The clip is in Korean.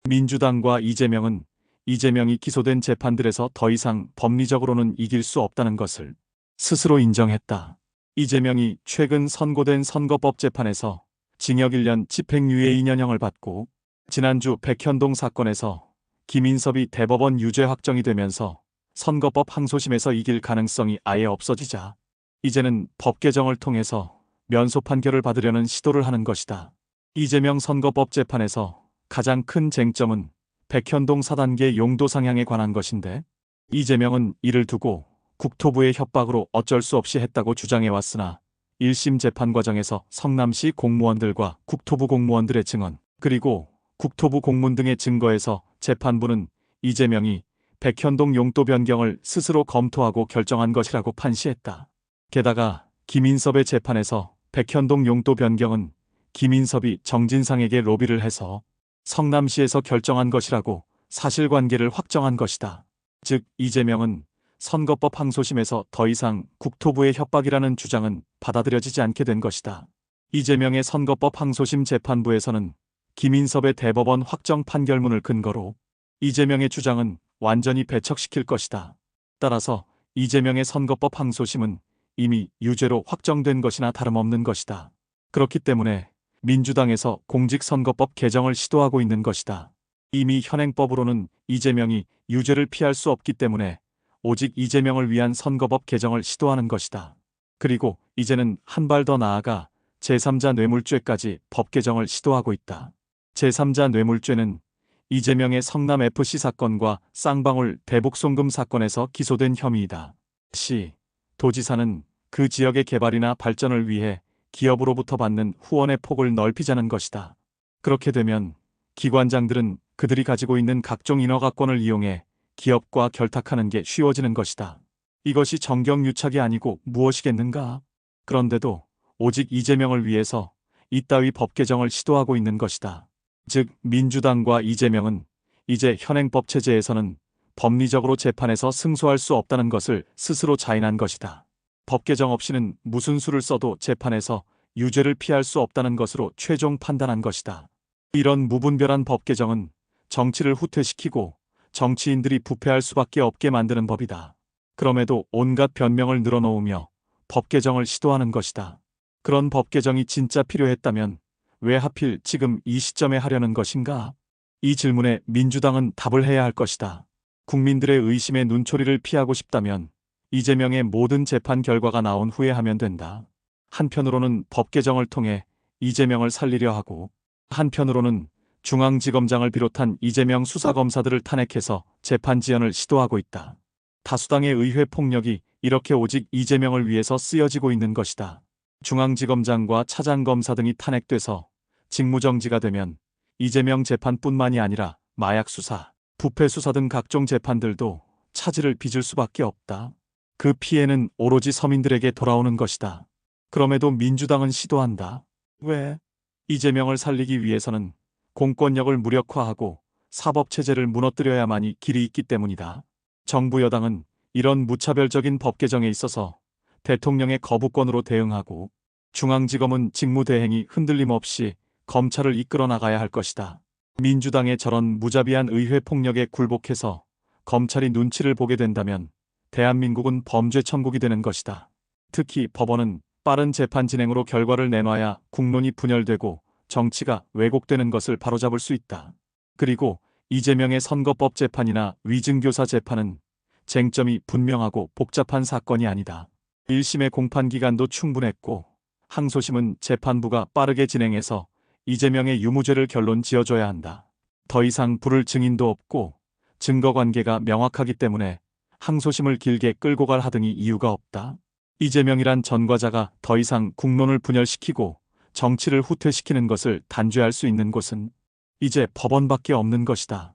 민주당과 이재명이 기소된 재판들에서 더 이상 법리적으로는 이길 수 없다는 것을 스스로 인정했다. 이재명이 최근 선고된 선거법 재판에서 징역 1년 집행유예 2년형을 받고 지난주 백현동 사건에서 김인섭이 대법원 유죄 확정이 되면서 선거법 항소심에서 이길 가능성이 아예 없어지자 이제는 법 개정을 통해서 면소 판결을 받으려는 시도를 하는 것이다. 이재명 선거법 재판에서 가장 큰 쟁점은 백현동 4단계 용도 상향에 관한 것인데 이재명은 이를 두고 국토부의 협박으로 어쩔 수 없이 했다고 주장해왔으나 1심 재판 과정에서 성남시 공무원들과 국토부 공무원들의 증언 그리고 국토부 공문 등의 증거에서 재판부는 이재명이 백현동 용도 변경을 스스로 검토하고 결정한 것이라고 판시했다. 게다가 김인섭의 재판에서 백현동 용도 변경은 김인섭이 정진상에게 로비를 해서 성남시에서 결정한 것이라고 사실관계를 확정한 것이다. 즉 이재명은 선거법 항소심에서 더 이상 국토부의 협박이라는 주장은 받아들여지지 않게 된 것이다. 이재명의 선거법 항소심 재판부에서는 김인섭의 대법원 확정 판결문을 근거로 이재명의 주장은 완전히 배척시킬 것이다. 따라서 이재명의 선거법 항소심은 이미 유죄로 확정된 것이나 다름없는 것이다. 그렇기 때문에 민주당에서 공직선거법 개정을 시도하고 있는 것이다. 이미 현행법으로는 이재명이 유죄를 피할 수 없기 때문에 오직 이재명을 위한 선거법 개정을 시도하는 것이다. 그리고 이제는 한 발 더 나아가 제3자 뇌물죄까지 법 개정을 시도하고 있다. 제3자 뇌물죄는 이재명의 성남FC 사건과 쌍방울 대북송금 사건에서 기소된 혐의이다. 시, 도지사는 그 지역의 개발이나 발전을 위해 기업으로부터 받는 후원의 폭을 넓히자는 것이다. 그렇게 되면 기관장들은 그들이 가지고 있는 각종 인허가권을 이용해 기업과 결탁하는 게 쉬워지는 것이다. 이것이 정경유착이 아니고 무엇이겠는가? 그런데도 오직 이재명을 위해서 이따위 법 개정을 시도하고 있는 것이다. 즉 민주당과 이재명은 이제 현행법 체제에서는 법리적으로 재판에서 승소할 수 없다는 것을 스스로 자인한 것이다. 법 개정 없이는 무슨 수를 써도 재판에서 유죄를 피할 수 없다는 것으로 최종 판단한 것이다. 이런 무분별한 법 개정은 정치를 후퇴시키고 정치인들이 부패할 수밖에 없게 만드는 법이다. 그럼에도 온갖 변명을 늘어놓으며 법 개정을 시도하는 것이다. 그런 법 개정이 진짜 필요했다면 왜 하필 지금 이 시점에 하려는 것인가? 이 질문에 민주당은 답을 해야 할 것이다. 국민들의 의심의 눈초리를 피하고 싶다면 이재명의 모든 재판 결과가 나온 후에 하면 된다. 한편으로는 법 개정을 통해 이재명을 살리려 하고 한편으로는 중앙지검장을 비롯한 이재명 수사검사들을 탄핵해서 재판 지연을 시도하고 있다. 다수당의 의회 폭력이 이렇게 오직 이재명을 위해서 쓰여지고 있는 것이다. 중앙지검장과 차장검사 등이 탄핵돼서 직무정지가 되면 이재명 재판뿐만이 아니라 마약 수사, 부패 수사 등 각종 재판들도 차질을 빚을 수밖에 없다. 그 피해는 오로지 서민들에게 돌아오는 것이다. 그럼에도 민주당은 시도한다. 왜? 이재명을 살리기 위해서는 공권력을 무력화하고 사법체제를 무너뜨려야만이 길이 있기 때문이다. 정부 여당은 이런 무차별적인 법 개정에 있어서 대통령의 거부권으로 대응하고 중앙지검은 직무대행이 흔들림 없이 검찰을 이끌어 나가야 할 것이다. 민주당의 저런 무자비한 의회 폭력에 굴복해서 검찰이 눈치를 보게 된다면 대한민국은 범죄 천국이 되는 것이다. 특히 법원은 빠른 재판 진행으로 결과를 내놔야 국론이 분열되고 정치가 왜곡되는 것을 바로잡을 수 있다. 그리고 이재명의 선거법 재판이나 위증교사 재판은 쟁점이 분명하고 복잡한 사건이 아니다. 1심의 공판기간도 충분했고 항소심은 재판부가 빠르게 진행해서 이재명의 유무죄를 결론 지어줘야 한다. 더 이상 부를 증인도 없고 증거관계가 명확하기 때문에 항소심을 길게 끌고 갈 하등이 이유가 없다. 이재명이란 전과자가 더 이상 국론을 분열시키고 정치를 후퇴시키는 것을 단죄할 수 있는 곳은 이제 법원밖에 없는 것이다.